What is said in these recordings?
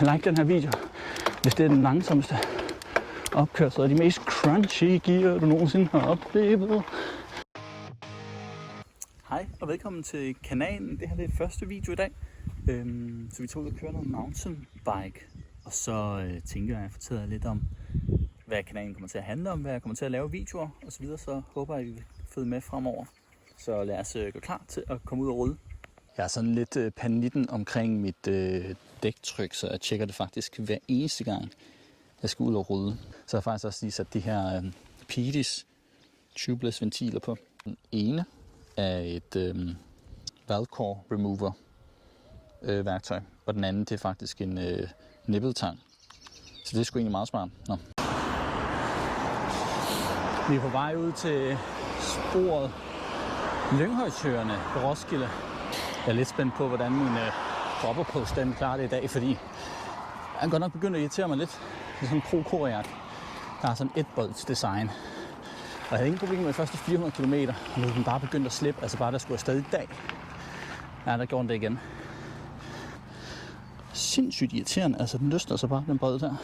Like den her video, hvis det er den langsomste opkørsel og de mest crunchy gear, du nogensinde har oplevet. Hej og velkommen til kanalen. Det her er det første video i dag. Så vi tog ud og køre noget mountainbike. Og så tænker jeg at fortælle lidt om, hvad kanalen kommer til at handle om, hvad jeg kommer til at lave videoer osv. Så håber jeg, at I vil følge med fremover. Så lad os gå klar til at komme ud og rulle. Jeg er sådan lidt panikken omkring mit dæktryk, så jeg tjekker det faktisk hver eneste gang, jeg skal ud og rulle. Så har jeg faktisk også lige sat de her Pedis tubeless ventiler på. Den ene er et valcore remover værktøj, og den anden det er faktisk en nippeltang. Så det er sgu egentlig meget smart. Nå. Vi er på vej ud til sporet Lynghøjsøerne på Roskilde. Jeg er lidt spændt på, hvordan min dropperpost den klarer det i dag, fordi jeg er godt nok begyndt at irritere mig lidt. Det er sådan en pro-koreak, der har sådan et boltsdesign. Og jeg havde ingen problemer med de første 400 km, og nu er den bare begyndt at slippe, altså bare der skulle afsted i dag. Ja, der gjorde den det igen. Sindssygt irriterende, altså den løsner så bare den bold der. Jeg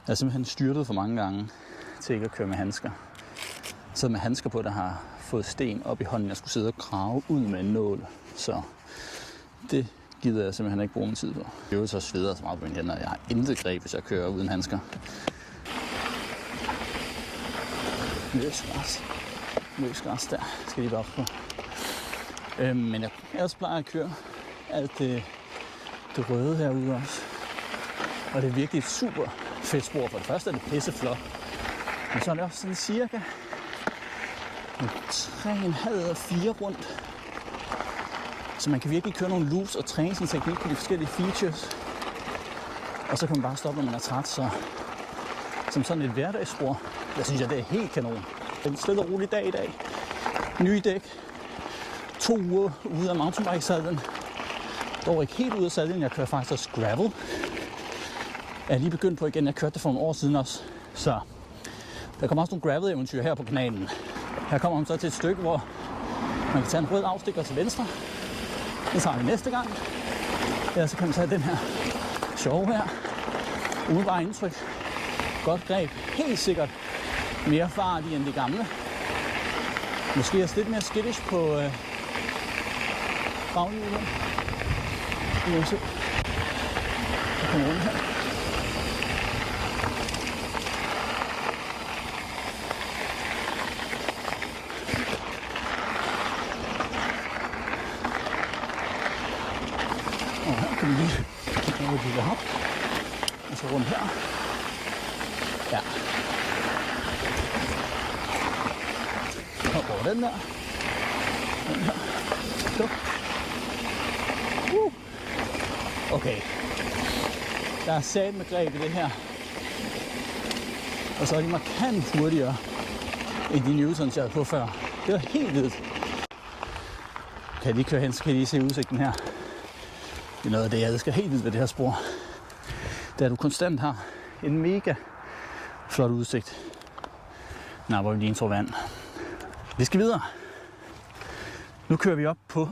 har simpelthen styrtet for mange gange til ikke at køre med handsker. Så med handsker på, der har fået sten op i hånden, jeg skulle sidde og grave ud med en nål. Så det gider jeg simpelthen ikke bruge min tid på. Jeg er så sveder så meget på mine hænder, jeg har intet greb, hvis jeg kører uden handsker. Løsgræs der skal de bare op på. Men jeg også plejer at køre alt det røde herude også. Og det er virkelig et super fedt spor. For det første er det pisseflot. Men så er det også sådan cirka 3,5 eller 4 rundt. Så man kan virkelig køre nogle loops og træne sin teknik på de forskellige features. Og så kan man bare stoppe, når man er træt. Så som sådan et hverdagsspor, jeg synes, det er helt kanon. En stille og rolig dag i dag. Nye dæk. 2 uger ude af mountainbike-sadlen. Dog ikke helt ude af sadlen. Jeg kører faktisk også gravel. Jeg er lige begyndt på igen. Jeg kørte det for nogle år siden også. Så der kommer også nogle gravel-eventyr her på kanalen. Her kommer man så til et stykke, hvor man kan tage en rød afstikker til venstre. Den tager vi næste gang. Ellers så kan man tage den her sjove her. Umiddelbart indtryk. Godt greb. Helt sikkert mere fart i end de gamle. Måske også lidt mere skittish på baghjulet. Vi må se. Så kommer rundt her. Og her kan vi lige lave et lille hop. Og så rundt her. Ja. Og over den der. Den her. Så. Okay. Der er sat med greb i det her. Og så er de markant hurtigere end de Newtons, jeg havde på før. Det var helt vildt. Kan jeg lige køre hen, så kan I lige se udsigten her. Det er noget af det, jeg elsker helt vildt ved det her spor. Det er, du konstant har en mega flot udsigt. Nå, hvor vi lige tror vand. Vi skal videre. Nu kører vi op på...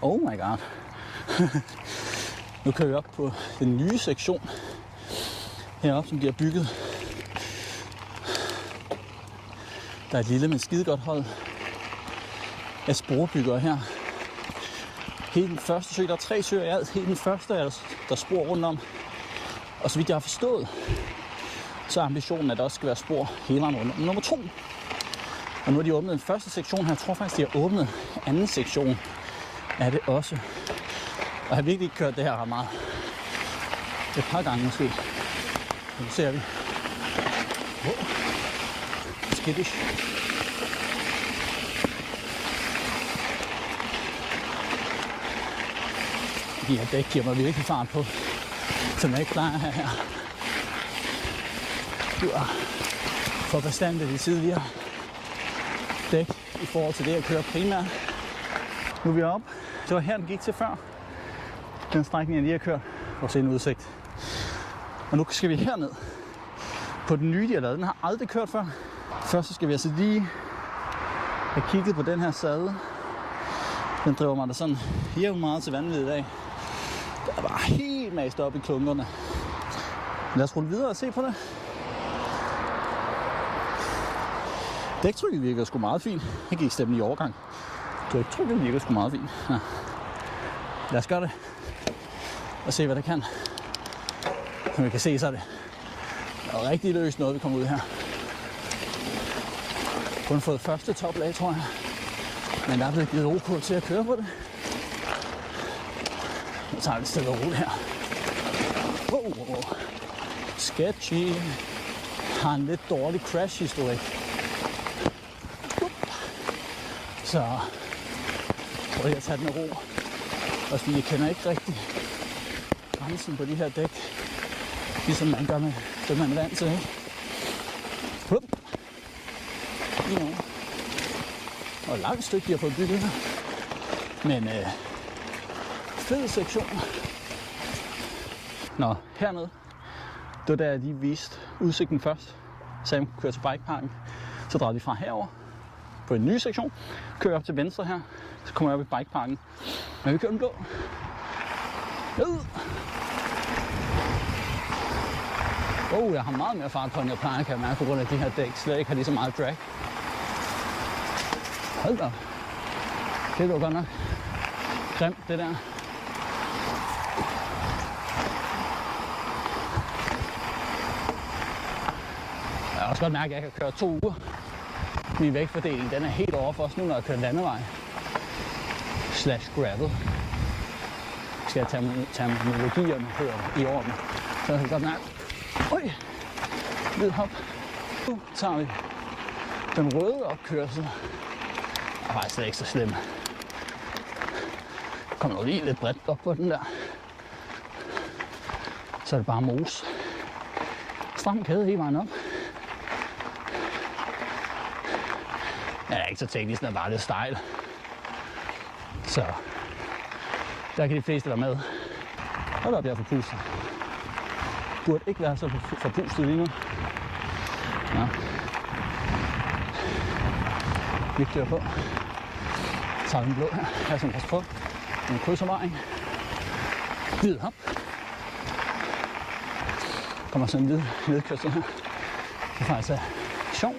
Oh my god. Nu kører vi op på den nye sektion. Heroppe, som de har bygget. Der er et lille, men skidegodt hold af sporbyggere her. Hele den første sø, der er 3 søer i alt. Hele den første er der spor rundt om. Og så vidt jeg har forstået, så er ambitionen, at der også skal være spor hele vejen rundt om nummer 2. Og nu har de åbnet den første sektion her. Jeg tror faktisk, de har åbnet anden sektion af det også. Og jeg har virkelig ikke kørt det her ret meget. Et par gange måske. Nu ser vi. Wow. Skittish. De her dæk giver mig virkelig fart på, som jeg ikke plejer her. Du er for bestandt af de tidligere dæk i forhold til det, jeg kører primært. Nu er vi oppe. Det var her, den gik til før. Den strækning, jeg lige har kørt. Og se en udsigt. Og nu skal vi herned på den nye, de har lavet. Den har aldrig kørt før. Først så skal vi altså lige have kigget på den her sadel. Den driver mig da sådan jævnt meget til vanvid i dag. Det er bare helt mast op i klunkerne. Lad os rulle videre og se på det. Dæktrykket virker sgu meget fint. Jeg gik stemmen i overgang. Dæktrykket virker sgu meget fint. Ja. Lad os gøre det. Og se hvad det kan. Som vi kan se, så er det rigtig løst noget, vi kommer ud her. Kun fået første toplag, tror jeg. Men der er blevet givet OK til at køre på det. Nu tager vi et sted og roligt her. Wow. Sketchy. Har en lidt dårlig crash-historik. Så prøver jeg at tage den med ro. Og fordi jeg kender ikke rigtig grænsen på de her dæk. Ligesom man gør med det, man er vant til, ikke? Hup. Og et langt stykke, de har fået bygget her. Men fed sektion. Nå, hernede. Det var der, de viste udsigten først. Så jeg kunne køre til bikeparken. Så drejede vi fra herover på en ny sektion. Kører op til venstre her. Så kommer jeg op i bikeparken. Men vi kører den blå. Jeg har meget mere fart på, end jeg plejer, kan jeg mærke, på grund af de her dæk. Slet ikke har lige så meget drag. Hold da. Det var godt nok grimt, det der. Jeg har også godt mærke, at jeg kan køre 2 uger. Min vægtfordeling, den er helt over for os nu, når jeg kører landevej. / gravel. Skal jeg tage terminologierne i orden. Så jeg kan godt mærke. Lidt hop. Nu tager vi den røde opkørsel. Det er faktisk slet ikke så slem. Kommer lige lidt bredt op på den der. Så er det bare mos. Stram kæde hele vejen op. Ja, det er ikke så teknisk, den er bare lidt stejl. Så der kan de fleste være med. Hold op, jeg er forpustet. Burde ikke være så forpustet lige nu. Ja. Vi kører på. Så tager den blå her. Her skal man passe på. En krydservejning. Hvid hop. Kommer sådan en hvid nedkørsel her. Det faktisk er sjov.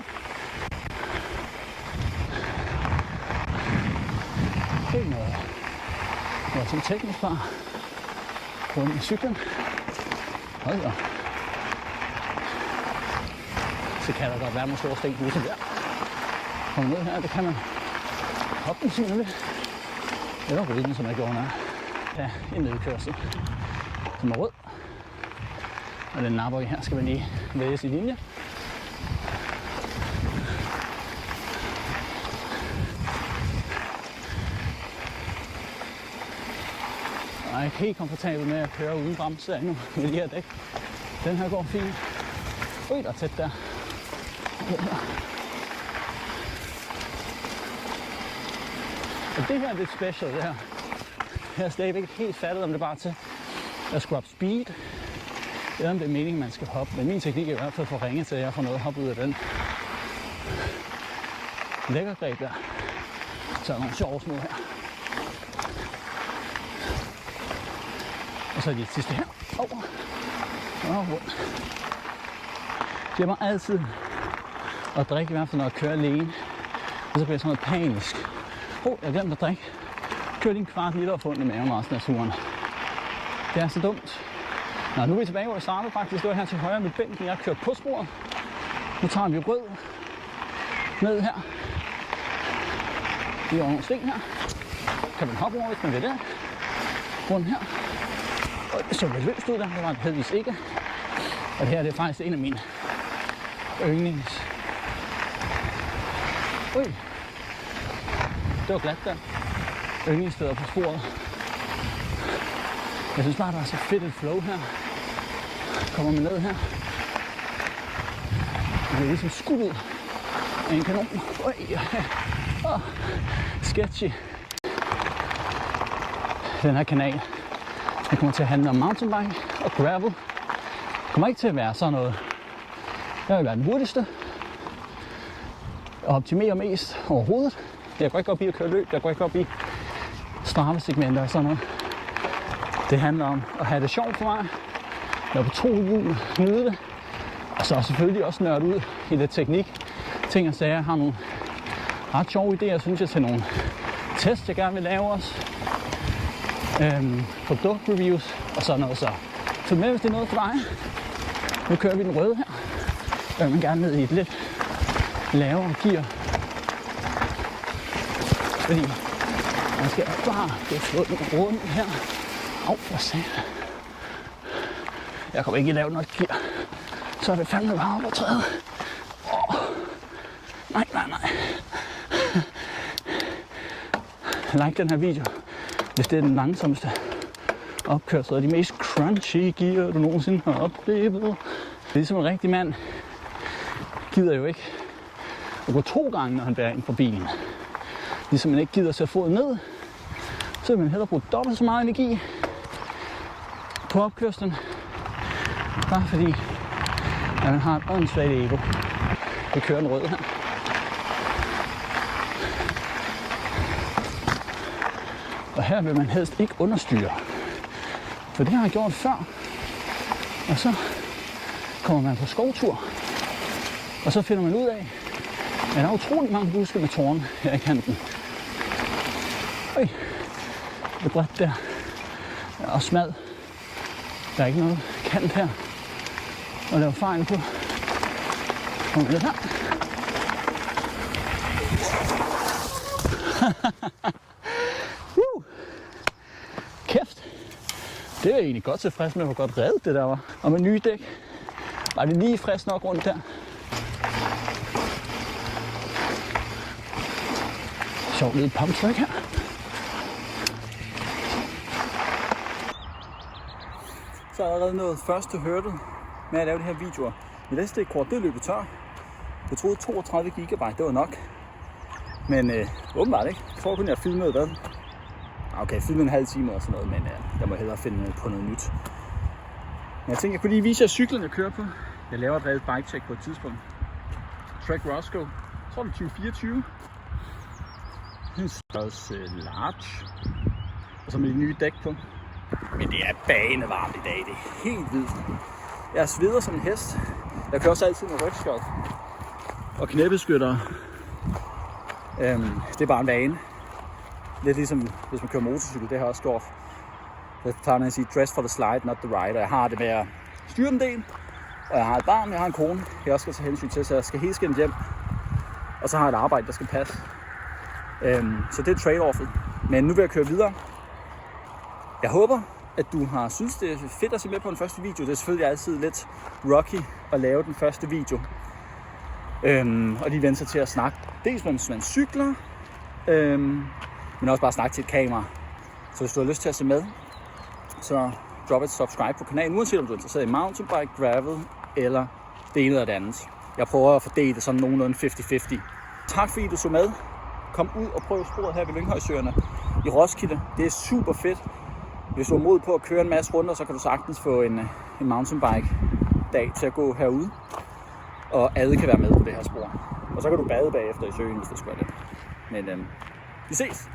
Helt noget sådan teknisk bare. Rundt i cyklen. Hold da. Så kan der godt være nogle store stængbusser der. Kom ned her, det kan man hoppe den simpelthen lidt. Eller rydde den, som jeg gjorde her. Ja, en nedkørsel, som er rød. Og den napper vi her, skal man lige vælge sin linje. Jeg er ikke helt komfortabel med at køre uden bremse endnu med de her dæk. Den her går fint. Der er tæt der. Og det her er lidt special, det her. Jeg er slet ikke helt fattet, om det bare er til at scrub speed. Eller om det er meningen, man skal hoppe. Men min teknik er i hvert fald for ringe til, at jeg får noget at hoppe ud af den. Lækker greb der. Så er der nogle sjove små her. Og så er de sidste her. Over. Og rundt. Det er bare altid at drikke, i hvert fald når jeg kører alene. Og så bliver jeg sådan noget panisk. Jeg glemte at drikke. Kør lige en kvart liter og få ondt i maven resten af turen. Det er så dumt. Nå, nu er vi tilbage, hvor jeg startede faktisk. Det var her til højre med bænken. Jeg har kørt på sporet. Nu tager vi rød ned her. Vi har nogle sten her. Kan man hoppe over, hvis man vil det. Rundt her. Og det så lidt løst ud der. Det var det heldigvis ikke. Og det her det er faktisk en af mine yndlings. Det var glat der. Yndlingssteder på sporet. Jeg synes bare, der er så fedt et flow her. Kommer man ned her. Det er ligesom skudt ud af en kanon. Sketchy. Den her kanal. Den kommer til at handle om mountainbike og gravel. Det kommer ikke til at være sådan noget. Jeg vil være den hurtigste. Og optimere mest overhovedet. Jeg går ikke op i at køre løb. Jeg går ikke op i straffesegmenter og sådan noget. Det handler om at have det sjovt for mig, være på 2 hjul, nyde det, og så selvfølgelig også nørde ud i det teknik. Ting og sager, jeg har nogle ret sjove idéer, synes jeg, til nogle tests, jeg gerne vil lave også. Produktreviews og sådan noget, så følg med, hvis det er noget for dig. Nu kører vi den røde her. Jeg vil gerne ned i et lidt lavere gear. Fordi man skal bare få slået den rundt her. Au, hvor sagde jeg? Jeg kommer ikke lave noget gear. Så er det fandme bare op ad træet. Nej. Like den her video, hvis det er den langsomste opkørsel og de mest crunchy gear, du nogensinde har oplevet. Ligesom en rigtig mand gider jo ikke at gå 2 gange, når han bærer ind på bilen. Ligesom man ikke gider at sætte foden ned, så vil man hellere bruge dobbelt så meget energi på opkørslen. Bare fordi at man har et åndssvagt ego. Vi kører den røde her. Og her vil man helst ikke understyre. For det har jeg gjort før. Og så kommer man på skovtur. Og så finder man ud af, at der er utrolig mange buske med tårne her i kanten. Øj, det bredt der. Og smad. Der er ikke noget kant her at lave fejl på. Kom lidt her. Kæft. Det er jeg egentlig godt tilfreds med, hvor godt reddet det der var. Og med nye dæk var det lige frisk nok rundt der. Sjovt lidt pump track her. Så er jeg allerede nået første hurdle med at lave de her videoer. Mit SD-kort, det er løbet tør. Jeg troede 32 GB, det var nok. Men åbenbart ikke. Jeg tror kun, jeg filmede hvad? Okay, filmede en halv time og sådan noget, men jeg må hellere finde på noget nyt. Men jeg tænkte, jeg kunne lige vise jer cyklen, jeg kører på. Jeg laver et reelt bike-check på et tidspunkt. Trek Roscoe. Jeg tror det er 2024. En størrelse large. Og så med de nye dæk på. Men det er banevarmt i dag, det er helt vildt. Jeg sveder som en hest. Jeg kører også altid med rygskjold. Og knæbeskytter. Det er bare en vane. Lidt ligesom hvis man kører motorcykel, det har jeg også gjort. Jeg tager man at sige, dress for the slide, not the ride. Og jeg har det med at styre en del. Og jeg har et barn, jeg har en kone, jeg også skal tage hensyn til, så jeg skal helt skændt hjem. Og så har jeg et arbejde, der skal passe. Så det er trade-offet. Men nu vil jeg køre videre. Jeg håber, at du har synes det er fedt at se med på den første video. Det er selvfølgelig altid lidt rocky at lave den første video. Og de vender sig til at snakke. Dels mens man cykler, men også bare snakke til et kamera. Så hvis du har lyst til at se med, så drop et subscribe på kanalen, uanset om du er interesseret i mountainbike, gravel eller det ene eller det andet. Jeg prøver at fordele det sådan nogenlunde 50-50. Tak fordi du så med. Kom ud og prøv sporet her ved Lynghøjsøerne i Roskilde. Det er super fedt. Hvis du har mod på at køre en masse runder, så kan du sagtens få en mountainbike dag til at gå herude. Og alle kan være med på det her spor. Og så kan du bade bagefter i søen, hvis det skulle være det. Men vi ses!